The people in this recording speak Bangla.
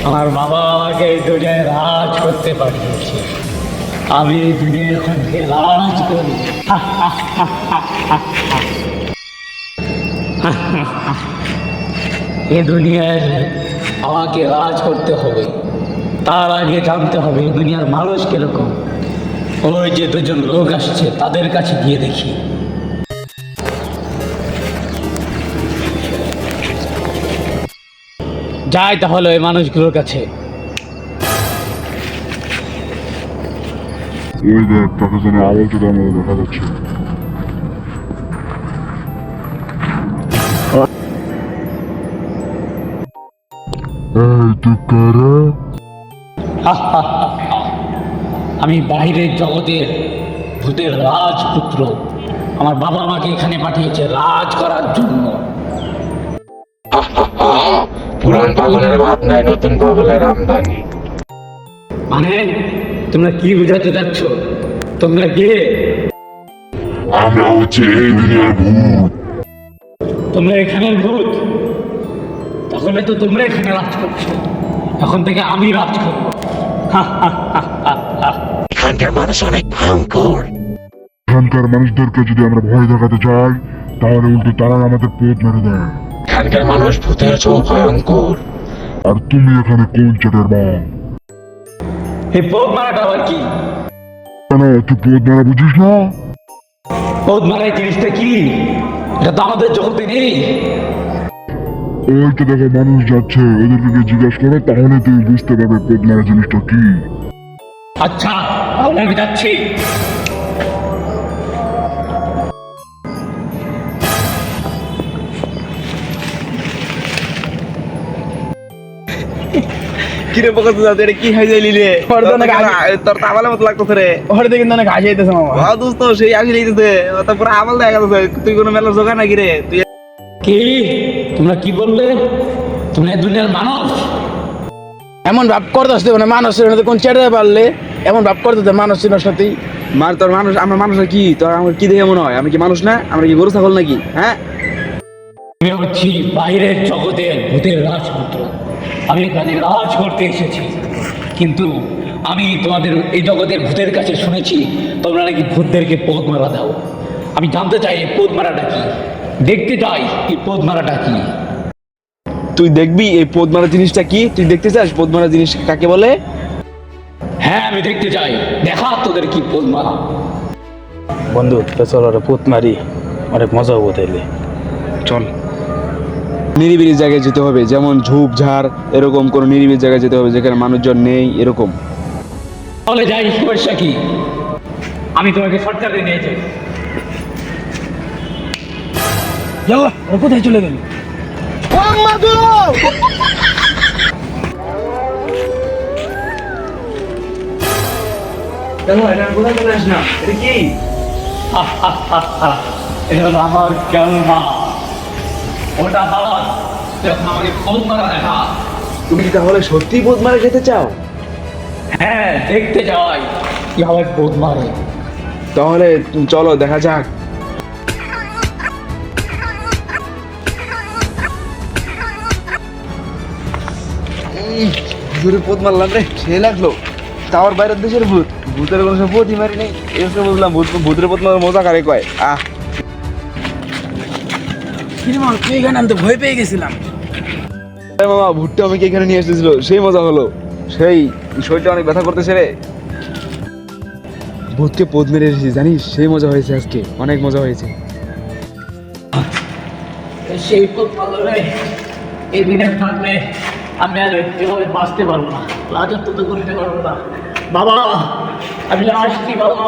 আমার বাবা আমাকে এই দুনিয়ায় রাজ করতে পাঠিয়েছে, আমি এই দুনিয়ায় এখন থেকে রাজ করি। এ দুনিয়ায় আমাকে রাজ করতে হবে, তার আগে জানতে হবে এই দুনিয়ার মানুষ কিরকম। ওই যে দুজন লোক আসছে, তাদের কাছে গিয়ে দেখি। যাই তাহলে ওই মানুষগুলোর কাছে। ওই দেখ, তাকে যেন আওয়াজ দেওয়ার মতো দেখা যাচ্ছে। এই তুই কারা? আমি বাইরের জগতের ভূতের রাজপুত্র। আমার বাবা আমাকে এখানে পাঠিয়েছে রাজ করার জন্য। পুরান পাগলের ভাত নাই, নতুন পাগলের আমদানি। মানে তোমরা কি বুঝাতে যাচ্ছ? তোমরা কে? আমরা হচ্ছে এই দুনিয়ার ভূত। তোমরা এখানের ভূত? তাহলে তো তোমরা এখানে রাজ করছো, এখন থেকে আমি রাজ করবো। এখানকার মানুষ অনেক ভয়ঙ্কর। এখানকার মানুষদেরকে যদি আমরা ভয় দেখাতে চাই, তাহলে উল্টো তারা আমাদের পেট মেরে দেয়। এখানকার মানুষ ভূতের চেয়েও ভয়ঙ্কর। আর তুমি এখানে কোন চেটের বা? এই পোদ মারাটা আবার কি? কেন তুই পেট মেরা বুঝিস না? পোদ মারা এই জিনিসটা কি? এটা তো আমাদের জগতে নেই। ওই তো দেখো মানুষ যাচ্ছে, ওদেরকে গিয়ে জিজ্ঞাসা করো, তাহলে তুই বুঝতে পারবে পেট মেরা জিনিসটা কি। আচ্ছা তাহলে আমি যাচ্ছি। কিরে পকাতে যাতে এটা কি খাই যাইলি রে? তোর তাবালের মতো লাগতেছে রে। ওরে দেখি না ঘাসে আইতেছে মামা। ও দোস্ত সেই আসি লইতেছে, তারপরে আবাল দেখা যাচ্ছে। তুই কোনো মেলার জোগা নাকি রে? তুই কি তোমরা কি বললে? তোমরা এই দুনিয়ার মানুষ? এমন ভাব করতেছ মানে মানুষের সাথে কোন চেটে পারলে এমন ভাব করতেছে মানুষের সাথেই। মার তোর মানুষ, আমরা মানুষ কি? তোর আমার কি দেখে মনে হয় আমি কি মানুষ না? আমরা কি গরু ছাগল নাকি? হ্যাঁ, আমি হচ্ছি বাইরের জগতের ভূতের রাজপুত্র। আমি এখানে রাজ করতে এসেছি, কিন্তু আমি তোমাদের এই জগতের ভূতের কাছে শুনেছি তোমরা নাকি ভূতদেরকে পোদ মারা দাও। আমি জানতে চাই এই পোদ মারাটা কি, দেখতে চাই এই পোদ মারাটা কি। তুই দেখবি এই পোদ মারা জিনিসটা কি? তুই দেখতে চাস পোদ মারা জিনিস কাকে বলে? হ্যাঁ আমি দেখতে চাই, দেখা তোদের কি পোদ মারা। বন্ধু তো চলো ওরা পুত মারি, অনেক মজা হবো তাইলে। চল নিরিবিলি জায়গায় যেতে হবে, যেমন ঝোপঝাড় এরকম কোনো নিরিবিলি জায়গায় যেতে হবে যেখানে মানুষজন নেই এরকম। তাহলে যাই, সমস্যা কি? আমি তোমাকে শর্টকাটে নিয়ে যাই। যাও ও কোথায় চলে গেল? এটা হলো আমার কেলমা। ওটা বাবা যখন আমাকে পোদ মারা দেখা। তুমি কি তাহলে সত্যি পোদ মারা খেতে চাও? হ্যাঁ দেখতে যাই কিভাবে পোদ মারে। তাহলে চলো দেখা যাক। জোরে পোদ মারলাম রে, সে লাগলো। তাওয়ার বাইরের দেশের ভূত, ভূতের কোনো সব পোদই মারি নেই। এসে বুঝলাম ভূতের পোদ মারার মজা কারে কয়। কিরে মামা তুই এখানে আমি তো ভয় পেয়ে গেছিলাম। মামা ভূতটা আমাকে এখানে নিয়ে এসেছিল, সেই মজা হলো। সেই শরীরটা অনেক ব্যথা করতেছে রে। ভূতকে পোদ মেরে এসেছি জানিস, সেই মজা হয়েছে আজকে, অনেক মজা হয়েছে। সেই পোদ মারলে এই দিনে থাকলে আমি আর এভাবে বাঁচতে পারবো না, রাজত্ব তো করতে পারবো না। বাবা আমি আসছি বাবা।